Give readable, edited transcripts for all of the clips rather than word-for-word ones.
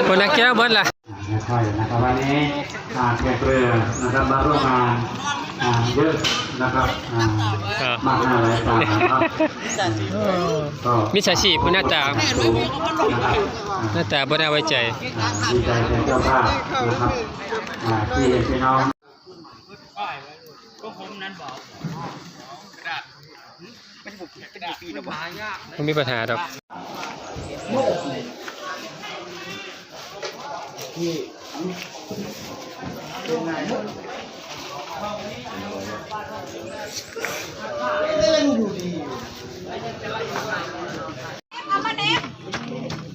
คนนักแก้วเบิดล่ะค่อยนะครับวันนี้แขกเรือนะครับมาร่วมงานเยอะนะครับมากหน้าหลายตานะครับมิจฉาชีพหน้าตาบ่น่าไว้ใจดีใจในเจ้าภาพนะครับที่พี่น้องไม่มีปัญหาหรอก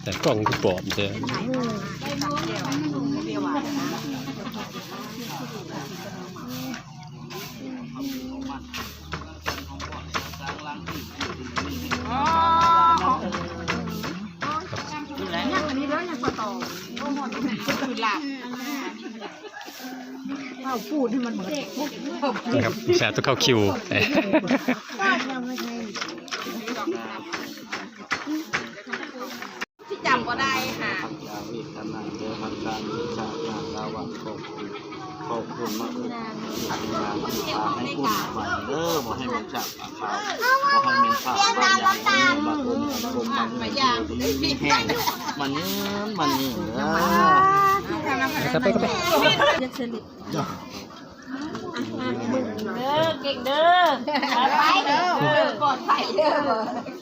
แต่กล่องที่ปลอมเจอเราพูดให้มันเหมือนครับแสบต้องเข้าคิวที่จำก็ได้ค่ะขอบคุณมากเลยให้คุณใหม่เด้อบอกให้มันจับเขาบอกให้มันผ่าบ้านยางบางคนมันแห้งมันเนื้อมันเนื้อไปเด้อเก่งเด้อไปเด้อปลอดภัยเด้อ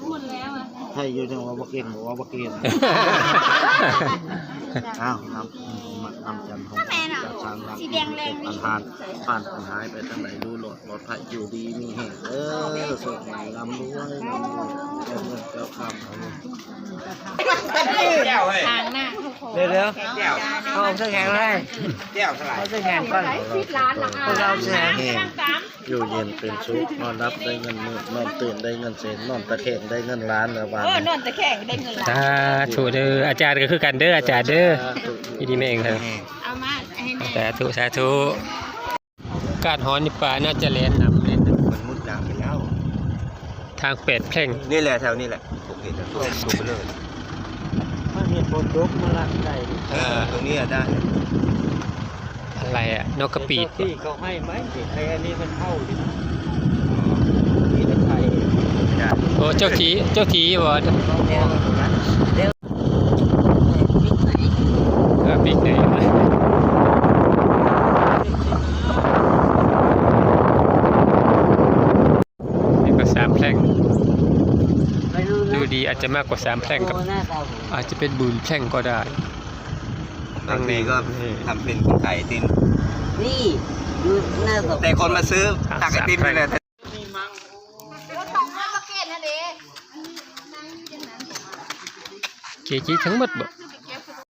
พูดแล้วอ่ะใช่อยู่จังว่าบ่เก่งบอกว่าบ่เก่งอ้าวน้ำจันทร์ของจากทางสีแดงแรงนี่ผ่านปัญหาไปทางไหนดูรถไฟอยู่ดีมีแห่งส่งใหม่ลำด้วยเจ้าคำทางหน้าเดี๋ยวเขาเอาเสื้อแขนมาให้เขาเสื้อแขนก่อนพวกเราเสื้อแขนอยู่เย็นเป็นชุกนอนรับได้เงินหมื่นนอนตื่นได้เงินเศษนอนตะแคงได้เงินล้านแล้ววันนอนตะแคงได้เงินล้านสาธุเด้ออาจารย์ก็คือกันเด้ออาจารย์เด้อยินดีแม่เองครับเอามาสาธุการฮ้อนนี่ป่าน่าจะเล่นน้ำเล่นมันมุดน้ำไปแล้วทางเป็ดเพ่งนี่แหละแถวนี้แหละผมเห็นแล้วตัวไปเลยถ้าเห็นบนยกมาลักได้ตรงนี้ได้อะไรอ่ะนกกระปีดที่เขาให้ไหมไอ้อันนี้มันเข้าดินี่เป็นไทยโอ้เจ้าทีบ่บิ๊กไหนนี่ก็3แพร่งดูดีอาจจะมากกว่า3แพร่งกับอาจจะเป็นบุญแพร่งก็ได้บางทีก็ทำเป็นไก่ตินนี่ดูหน้าแต่คนมาซื้อตักไอติมเลยเจ๊ทั้งหมดบ่